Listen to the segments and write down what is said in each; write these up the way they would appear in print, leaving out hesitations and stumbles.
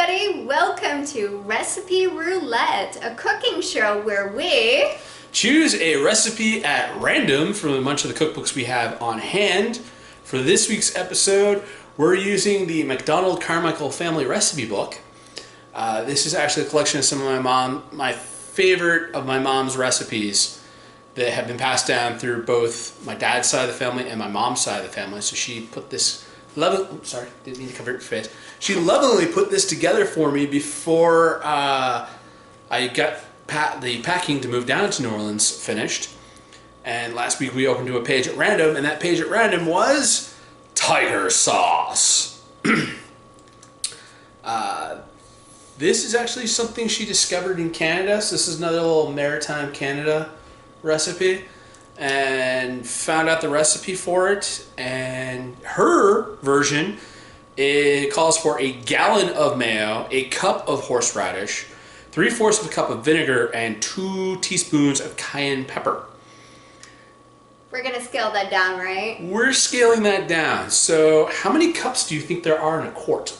everybody, welcome to Recipe Roulette, a cooking show where we choose a recipe at random from a bunch of the cookbooks we have on hand. For this week's episode, we're using the McDonald Carmichael Family Recipe Book. This is actually a collection of some of my favorite of my mom's recipes that have been passed down through both my dad's side of the family and my mom's side of the family. So she put this didn't mean to cover your face. She lovingly put this together for me before I got the packing to move down to New Orleans finished. And last week we opened to a page at random, and that page at random was tiger sauce. This is actually something she discovered in Canada. So this is another little maritime Canada recipe, and found out the recipe for it. And her version, it calls for a gallon of mayo, a cup of horseradish, 3/4 of a cup of vinegar, and 2 teaspoons of cayenne pepper. We're gonna scale that down, right? We're scaling that down. So how many cups do you think there are in a quart?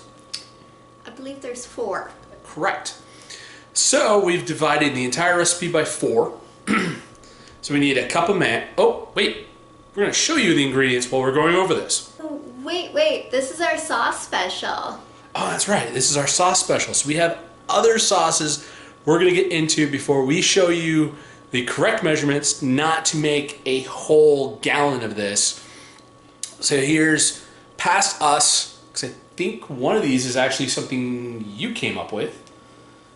I believe there's 4. Correct. So we've divided the entire recipe by 4. So we need a cup of mayo. Oh, wait. We're going to show you the ingredients while we're going over this. Oh, wait. This is our sauce special. Oh, that's right. This is our sauce special. So we have other sauces we're going to get into before we show you the correct measurements not to make a whole gallon of this. So here's Past Us, because I think one of these is actually something you came up with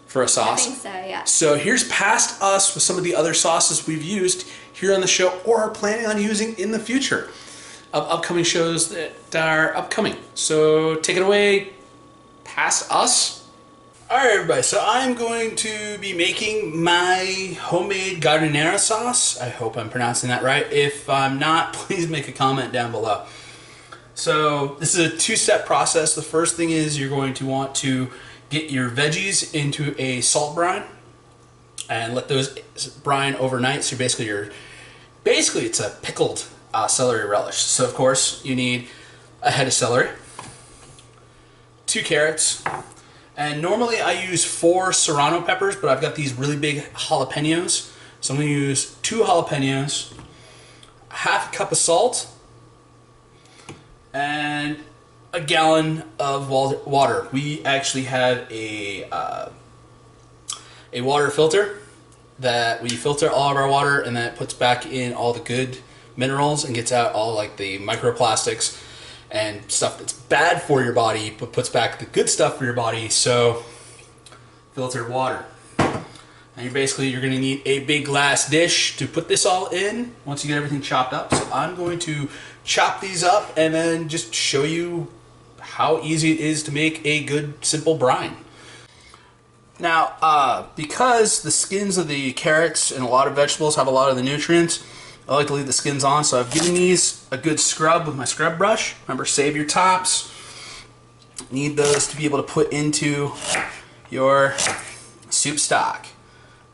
for a sauce. I think so, yeah. So here's Past Us with some of the other sauces we've used here on the show or are planning on using in the future of upcoming shows that are upcoming. So take it away, Past Us. Alright everybody, so I'm going to be making my homemade Giardiniera sauce. I hope I'm pronouncing that right. If I'm not, please make a comment down below. So this is a 2-step process. The first thing is you're going to want to get your veggies into a salt brine and let those brine overnight. So basically it's a pickled celery relish. So of course you need a head of celery, 2 carrots, and normally I use 4 serrano peppers, but I've got these really big jalapenos. So I'm going to use 2 jalapenos, half a cup of salt, and a gallon of water. We actually have a water filter that we filter all of our water, and then it puts back in all the good minerals and gets out all like the microplastics and stuff that's bad for your body, but puts back the good stuff for your body. So filtered water. And you're going to need a big glass dish to put this all in once you get everything chopped up. So I'm going to chop these up and then just show you how easy it is to make a good simple brine. Now, because the skins of the carrots and a lot of vegetables have a lot of the nutrients, I like to leave the skins on, so I've given these a good scrub with my scrub brush. Remember, save your tops. Need those to be able to put into your soup stock.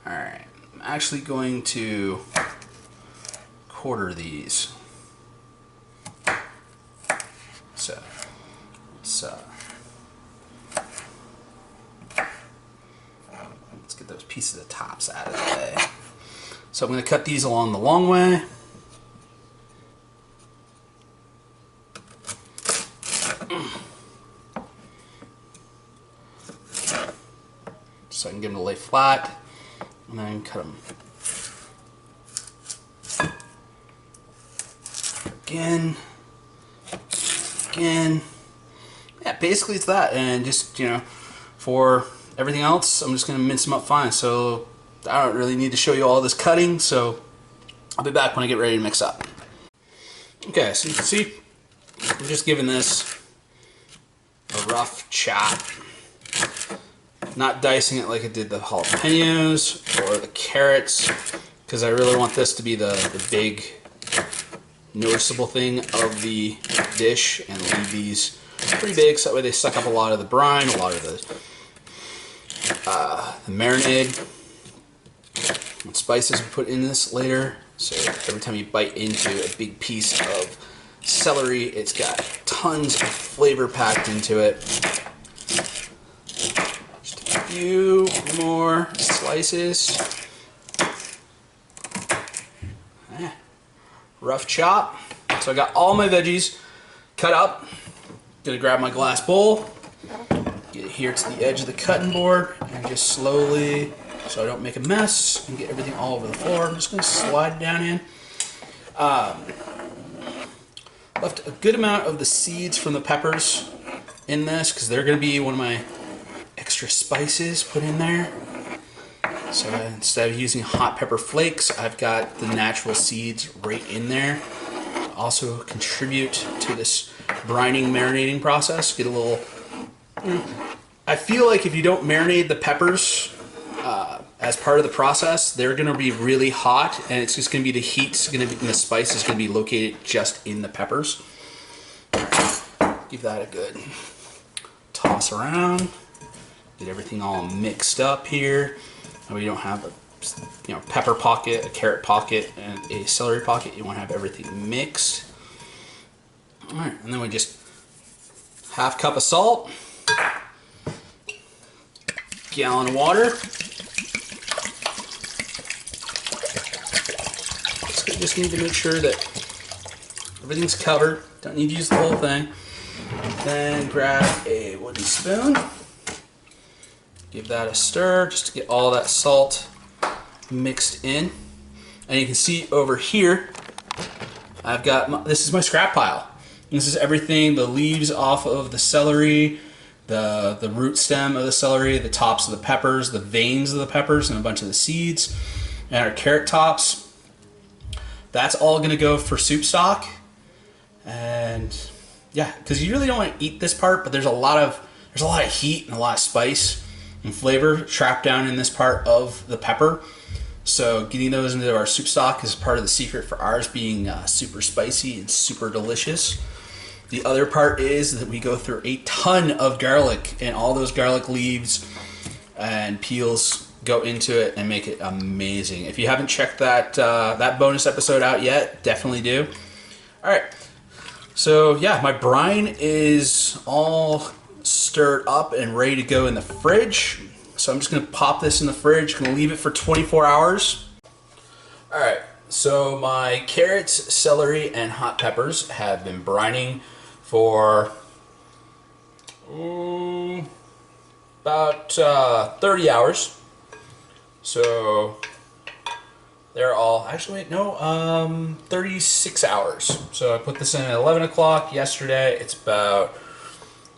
Alright, I'm actually going to quarter these. So, let's get those pieces of tops out of the way. So I'm going to cut these along the long way. So I can get them to lay flat, and then cut them again. Yeah, basically it's that, and just, for everything else, I'm just going to mince them up fine. So I don't really need to show you all this cutting, so I'll be back when I get ready to mix up. Okay, so you can see I'm just giving this a rough chop. Not dicing it like I did the jalapenos or the carrots, because I really want this to be the big noticeable thing of the dish, and leave these pretty big so that way they suck up a lot of the brine, a lot of the marinade and spices we put in this later. So every time you bite into a big piece of celery, it's got tons of flavor packed into it. few more slices. Rough chop. So I got all my veggies cut up. Gonna grab my glass bowl, get it here to the edge of the cutting board, and just slowly, so I don't make a mess and get everything all over the floor, I'm just gonna slide it down in. Left a good amount of the seeds from the peppers in this because they're gonna be one of my extra spices put in there. So instead of using hot pepper flakes, I've got the natural seeds right in there. Also contribute to this brining, marinating process. Get a little... I feel like if you don't marinate the peppers as part of the process, they're going to be really hot, and it's just going to be the heat's going to be, and the spice is going to be located just in the peppers. Give that a good toss around. Get everything all mixed up here. We don't have a pepper pocket, a carrot pocket, and a celery pocket. You want to have everything mixed. All right, and then we just half cup of salt, gallon of water. Just need to make sure that everything's covered. Don't need to use the whole thing. Then grab a wooden spoon. Give that a stir just to get all that salt mixed in. And you can see over here, I've got, this is my scrap pile. This is everything, the leaves off of the celery, the root stem of the celery, the tops of the peppers, the veins of the peppers, and a bunch of the seeds, and our carrot tops. That's all gonna go for soup stock. And yeah, because you really don't want to eat this part, but there's a lot of heat and a lot of spice and flavor trapped down in this part of the pepper. So getting those into our soup stock is part of the secret for ours being super spicy and super delicious. The other part is that we go through a ton of garlic, and all those garlic leaves and peels go into it and make it amazing. If you haven't checked that that bonus episode out yet, definitely do. All right, so yeah, my brine is all stirred up and ready to go in the fridge. So I'm just gonna pop this in the fridge, gonna leave it for 24 hours. All right, so my carrots, celery, and hot peppers have been brining for about 30 hours. So they're all, actually, no, 36 hours. So I put this in at 11 o'clock yesterday. It's about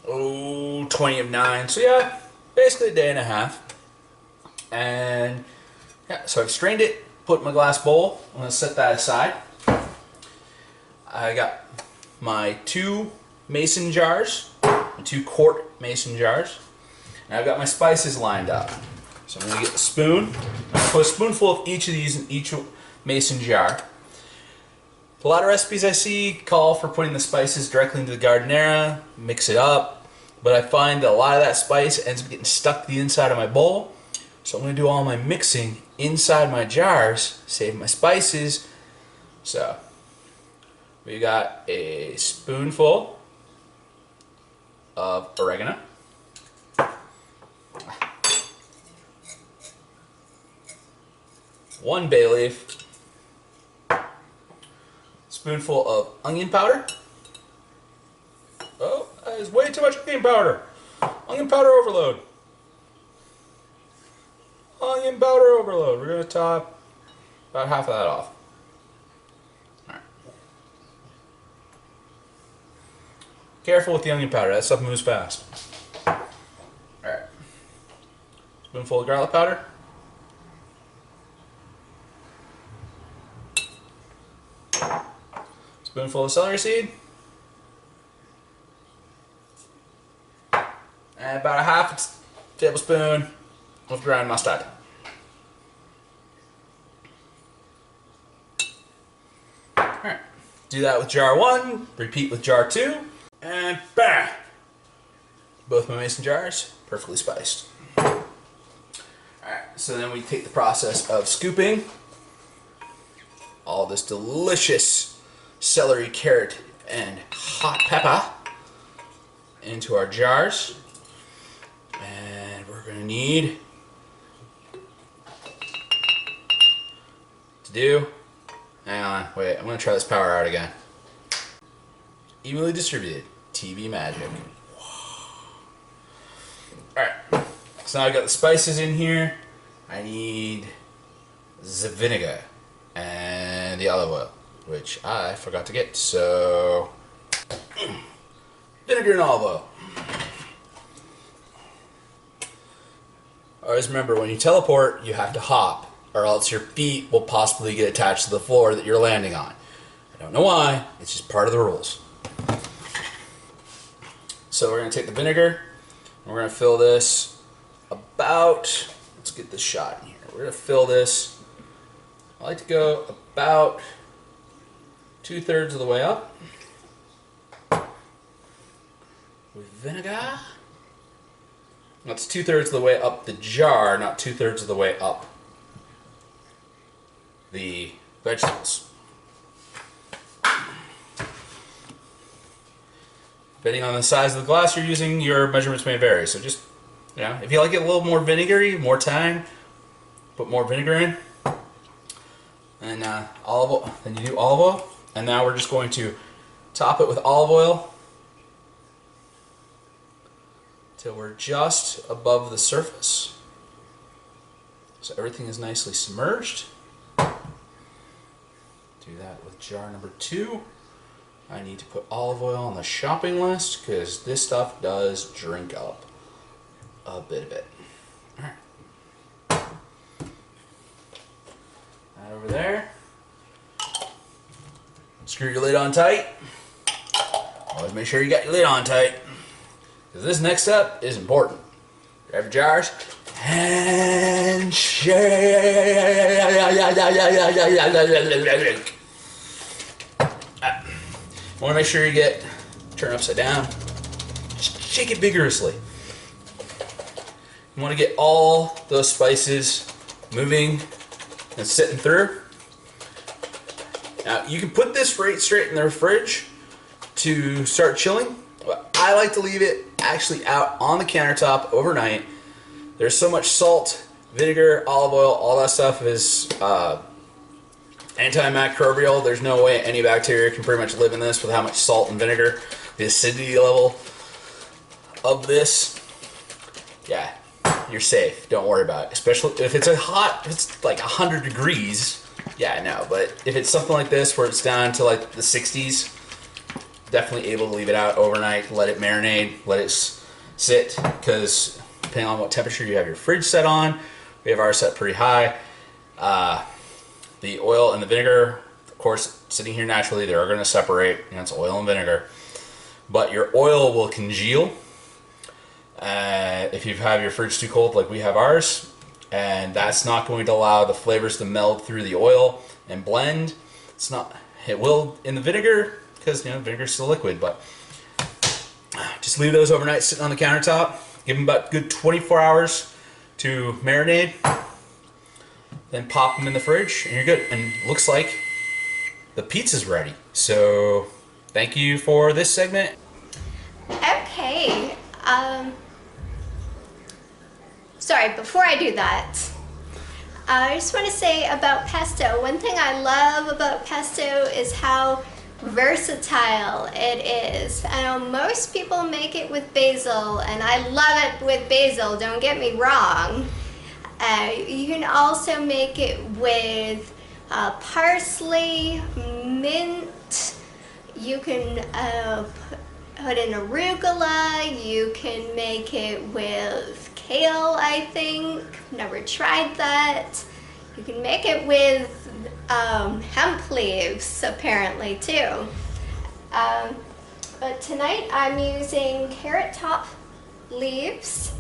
20 of 9. So yeah, basically a day and a half. And yeah, so I've strained it, put it in my glass bowl. I'm gonna set that aside. I got my 2 mason jars, my 2 quart mason jars, and I've got my spices lined up. So I'm gonna get a spoon. I'll put a spoonful of each of these in each mason jar. A lot of recipes I see call for putting the spices directly into the Giardiniera, mix it up, but I find that a lot of that spice ends up getting stuck to the inside of my bowl. So I'm going to do all my mixing inside my jars, save my spices. So we got a spoonful of oregano, 1 bay leaf, spoonful of onion powder. Oh, that is way too much onion powder. Onion powder overload. Onion powder overload. We're going to top about half of that off. Alright. Careful with the onion powder. That stuff moves fast. Alright. Spoonful of garlic powder. Spoonful of celery seed. And about a half tablespoon of ground mustard. Alright, do that with jar 1, repeat with jar 2, and bam! Both my mason jars, perfectly spiced. Alright, so then we take the process of scooping all this delicious celery, carrot, and hot pepper into our jars. And we're we're gonna need to do, hang on, wait, I'm gonna try this power out again. Evenly distributed, TV magic. Alright, so now I've got the spices in here. I need the vinegar and the olive oil, which I forgot to get, so vinegar and olive oil. Always remember, when you teleport, you have to hop, or else your feet will possibly get attached to the floor that you're landing on. I don't know why, it's just part of the rules. So we're going to take the vinegar, and we're going to fill this about, let's get this shot in here. We're going to fill this, I like to go about 2/3 of the way up with vinegar. That's 2/3 of the way up the jar, not 2/3 of the way up the vegetables. Depending on the size of the glass you're using, your measurements may vary. So just, you know, if you like it a little more vinegary, more thyme, put more vinegar in. And olive oil, then you do olive oil. And now we're just going to top it with olive oil till we're just above the surface. So everything is nicely submerged. Do that with jar number 2. I need to put olive oil on the shopping list because this stuff does drink up a bit of it. Alright. That over there. Screw your lid on tight. Always make sure you got your lid on tight, because this next step is important. Grab your jars and shake. You want to make sure you turn upside down. Just shake it vigorously. You want to get all those spices moving and sitting through. Now you can put this right straight in the fridge to start chilling, but I like to leave it actually out on the countertop overnight. There's so much salt, vinegar, olive oil, all that stuff is antimicrobial. There's no way any bacteria can pretty much live in this with how much salt and vinegar. The acidity level of this, yeah, you're safe. Don't worry about it. Especially if it's if it's like 100 degrees, yeah, no. But if it's something like this where it's down to like the 60s, definitely able to leave it out overnight, let it marinate, let it sit, because depending on what temperature you have your fridge set on, we have ours set pretty high. The oil and the vinegar, of course, sitting here naturally, they are going to separate. You know, it's oil and vinegar. But your oil will congeal if you have your fridge too cold like we have ours. And that's not going to allow the flavors to meld through the oil and blend. It's not, it will in the vinegar, because, you know, vinegar is still liquid. But just leave those overnight sitting on the countertop. Give them about a good 24 hours to marinate. Then pop them in the fridge, and you're good. And looks like the pizza's ready. So, thank you for this segment. Okay. Sorry, before I do that, I just want to say about pesto. One thing I love about pesto is how versatile it is. I know most people make it with basil, and I love it with basil, don't get me wrong. You can also make it with parsley, mint. You can put in arugula. You can make it with kale, I think. Never tried that. You can make it with hemp leaves, apparently, too. But tonight I'm using carrot top leaves.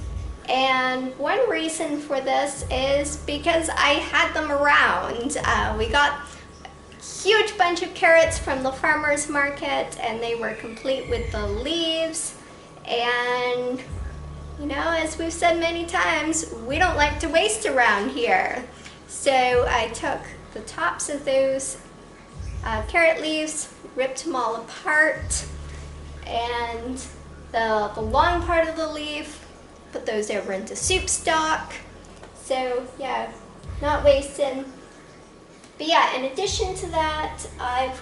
And one reason for this is because I had them around. We got a huge bunch of carrots from the farmer's market, and they were complete with the leaves. And, you know, as we've said many times, we don't like to waste around here. So I took the tops of those carrot leaves, ripped them all apart, and the long part of the leaf put those over into soup stock. So yeah, not wasting. But yeah, in addition to that, I've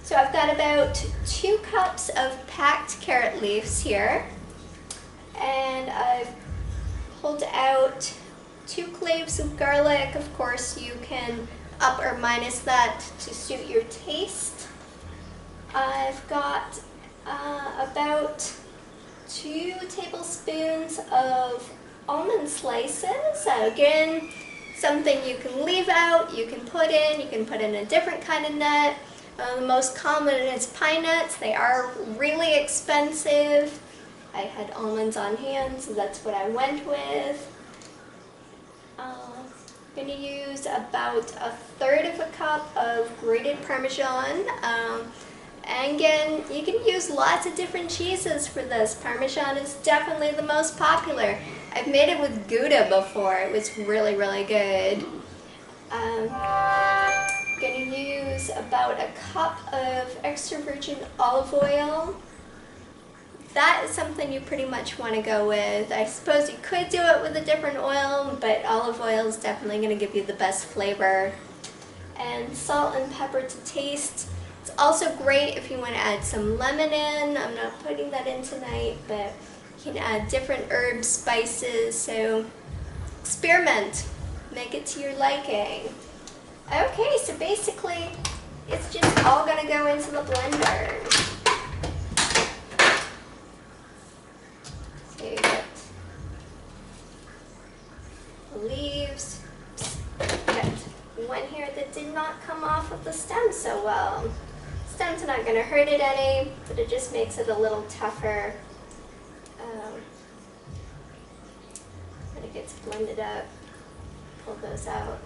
got about 2 cups of packed carrot leaves here, and I've pulled out 2 cloves of garlic. Of course, you can up or minus that to suit your taste. I've got about 2 tablespoons of almond slices. Again, something you can leave out, you can put in a different kind of nut. The most common is pine nuts. They are really expensive. I had almonds on hand, so that's what I went with. I'm going to use about 1/3 of a cup of grated Parmesan. And again, you can use lots of different cheeses for this. Parmesan is definitely the most popular. I've made it with Gouda before. It was really, really good. I'm going to use about 1 cup of extra virgin olive oil. That is something you pretty much want to go with. I suppose you could do it with a different oil, but olive oil is definitely going to give you the best flavor. And salt and pepper to taste. It's also great if you want to add some lemon in. I'm not putting that in tonight, but you can add different herbs, spices, so experiment. Make it to your liking. Okay, so basically it's just all going to go into the blender. So you get the leaves. Got one here that did not come off of the stem so well. Stem's not going to hurt it any, but it just makes it a little tougher when it gets blended up. Pull those out.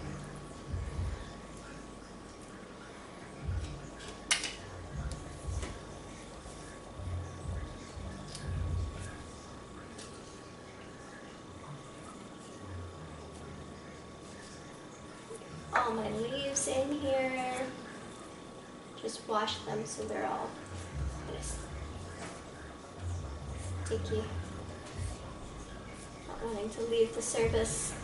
All my leaves in here. Just wash them so they're all kind of sticky. Not wanting to leave the service.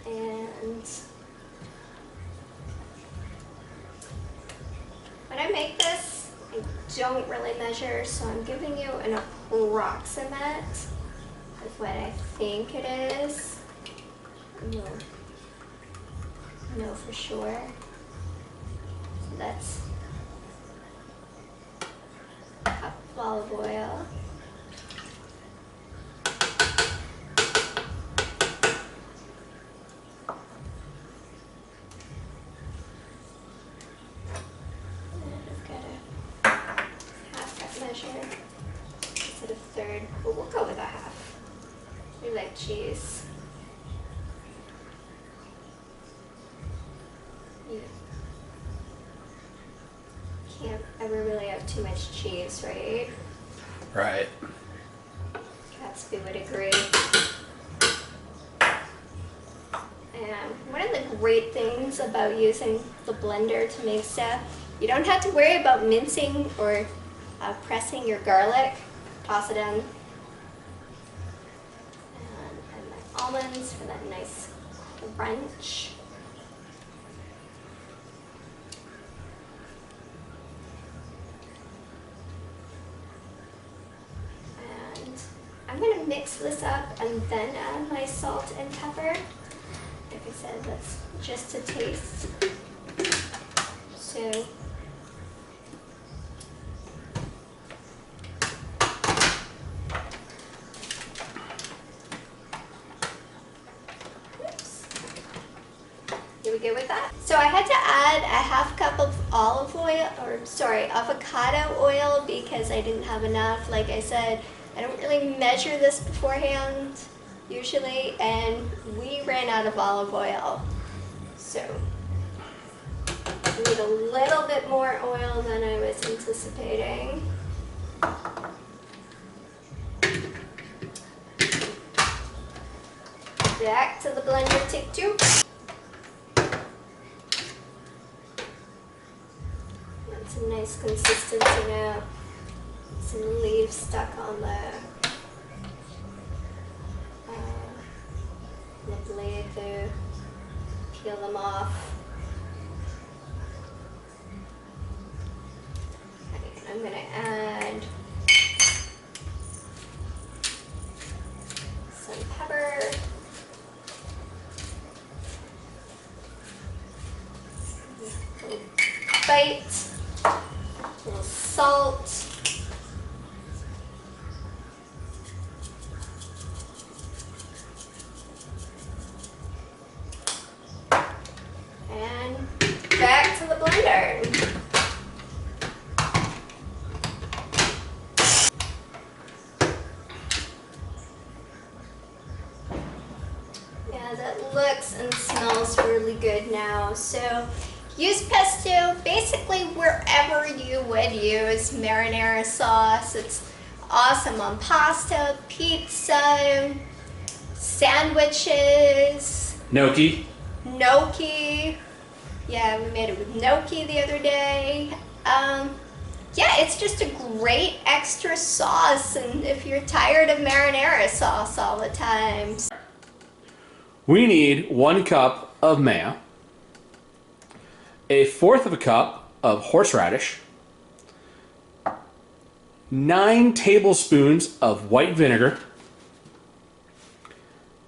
And when I make this, I don't really measure, so I'm giving you an approximate of what I think it is. Know for sure. So that's a cup of olive oil. Instead of 1/3, but we'll go with 1/2. We like cheese. You can't ever really have too much cheese, right? Right. Gatsby would agree. And one of the great things about using the blender to make stuff, you don't have to worry about mincing or pressing your garlic. Toss it in. And my almonds for that nice crunch. And I'm going to mix this up and then add my salt and pepper. Like I said, that's just a taste. So we good with that? So I had to add 1/2 cup of avocado oil because I didn't have enough. Like I said, I don't really measure this beforehand usually, and we ran out of olive oil. So I need a little bit more oil than I was anticipating. Back to the blender, take 2. That's a nice consistency now. Some leaves stuck on the blade there. Peel them off. Okay, I'm gonna add some pepper. A little bite. A little salt. And back to the blender. Yeah, that looks and smells really good now. So use pesto basically wherever you would use marinara sauce. It's awesome on pasta, pizza, sandwiches, Gnocchi. gnocchi. Yeah, we made it with gnocchi the other day. Yeah, it's just a great extra sauce, and if you're tired of marinara sauce all the time. We need 1 cup of mayo, 1/4 cup of horseradish, 9 tablespoons of white vinegar,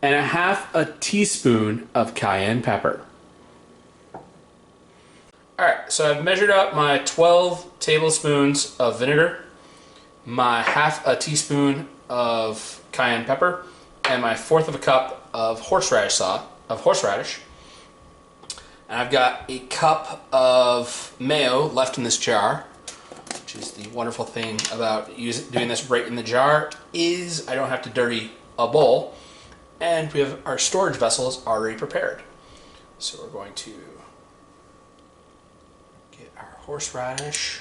and 1/2 teaspoon of cayenne pepper. Alright, so I've measured up my 12 tablespoons of vinegar, my 1/2 teaspoon of cayenne pepper, and my 1/4 cup of horseradish. And I've got a cup of mayo left in this jar, which is the wonderful thing about doing this right in the jar is I don't have to dirty a bowl, and we have our storage vessels already prepared. So we're going to get our horseradish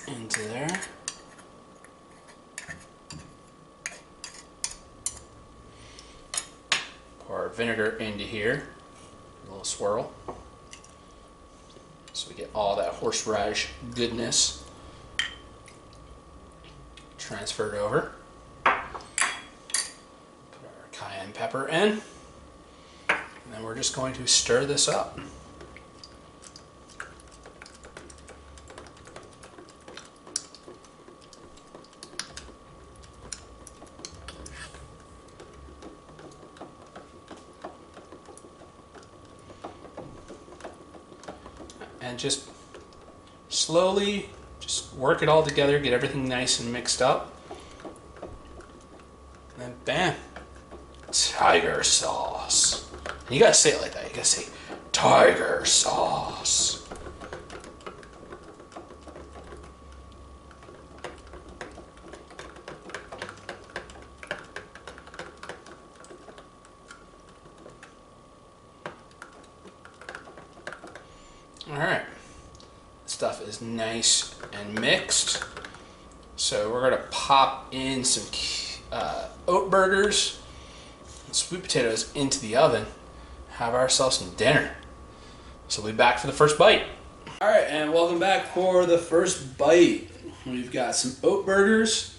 into there. Pour our vinegar into here, a little swirl, so we get all that horseradish goodness transferred over. Put our cayenne pepper in, and then we're just going to stir this up. And just slowly just work it all together, get everything nice and mixed up. And then bam, tiger sauce. And you gotta say it like that. You gotta say tiger sauce. Alright, stuff is nice and mixed. So we're going to pop in some oat burgers and sweet potatoes into the oven, have ourselves some dinner. So we'll be back for the first bite. Alright, and welcome back for the first bite. We've got some oat burgers,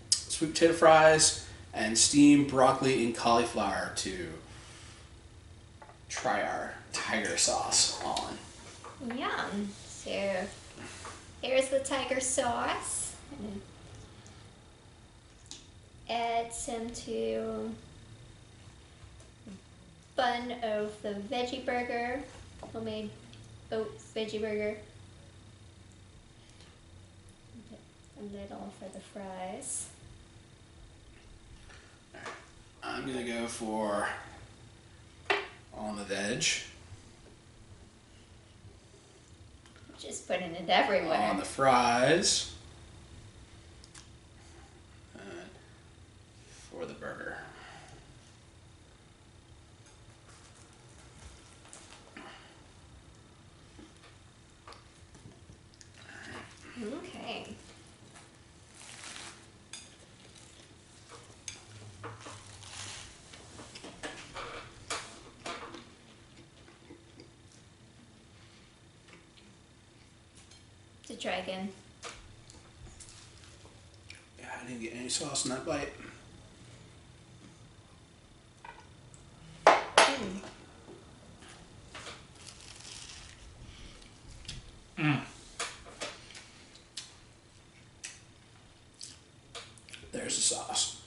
sweet potato fries, and steamed broccoli and cauliflower to try our tiger sauce on. Yum. So here's the tiger sauce. Add some to bun of the veggie burger, homemade oat veggie burger. A little for the fries. I'm gonna go for on the veg. Just putting it everywhere. On the fries. And for the burger. Okay. to try again. Yeah, I didn't get any sauce in that bite. There's the sauce.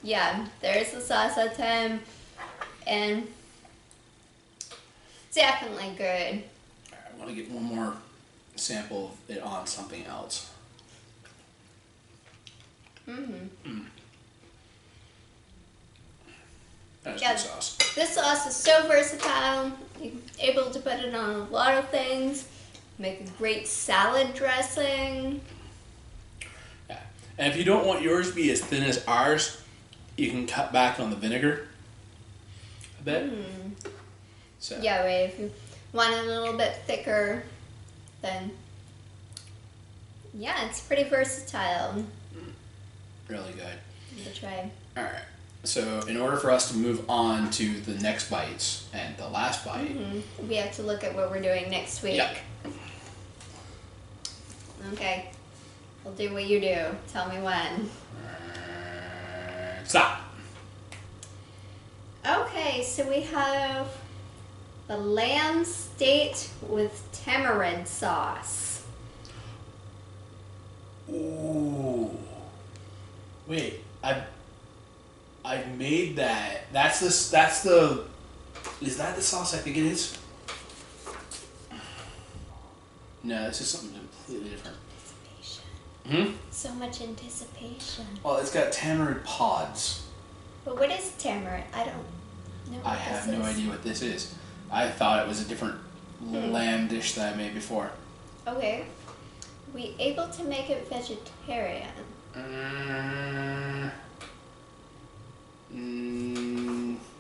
Yeah, there's the sauce that time, and definitely good. I want to get one more sample of it on something else. That's Yeah. good sauce. This sauce is so versatile. You're able to put it on a lot of things. Make a great salad dressing. Yeah. And if you don't want yours to be as thin as ours, you can cut back on the vinegar a bit. So Yeah, right. If you want it a little bit thicker, then yeah, it's pretty versatile really good. to try. All right. So in order for us to move on to the next bites and the last bite, We have to look at what we're doing next week. Yep. Okay. We'll do what you do. Tell me when. stop. Okay, so we have the lamb steak with tamarind sauce. Ooh. Wait, I've made that. Is that the sauce I think it is? No, this is something completely different. So much anticipation. Well, it's got tamarind pods. But what is tamarind? I don't know what I have this no is. idea what this is. I thought it was a different lamb dish that I made before. Okay. We able to make it vegetarian?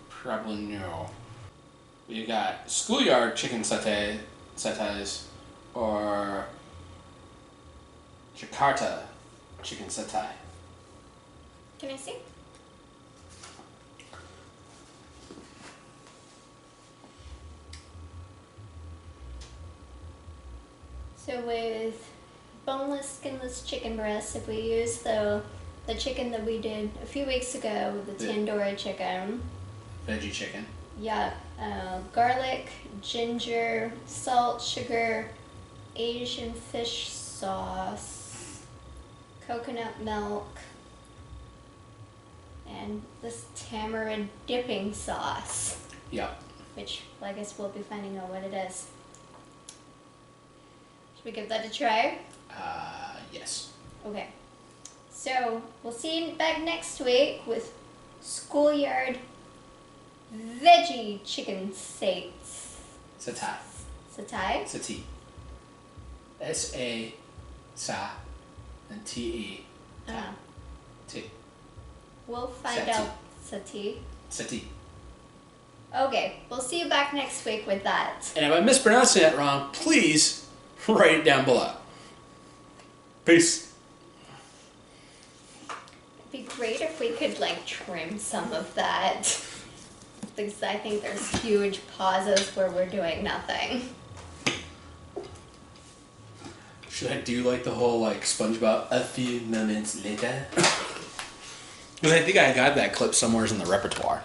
Probably no. We got schoolyard chicken satays, or Jakarta chicken satay. Can I see? So with boneless, skinless chicken breasts, if we use the chicken that we did a few weeks ago, the tandoori chicken, Veggie chicken. yeah, garlic, ginger, salt, sugar, Asian fish sauce, coconut milk, and this tamarind dipping sauce, Yep. which I guess we'll be finding out what it is. Should we give that a try? Yes. Okay. So we'll see you back next week with schoolyard veggie chicken steaks. Satay. Satay? Satay. S-A sa and T-E. Ah, T. we'll find Satay. out satay. Satay. Okay, we'll see you back next week with that. And if I'm mispronouncing that wrong, please write it down below. Peace. It'd be great if we could like trim some of that. Because I think there's huge pauses where we're doing nothing. Should I do like the whole like SpongeBob a few moments later? Because I think I got that clip somewhere in the repertoire.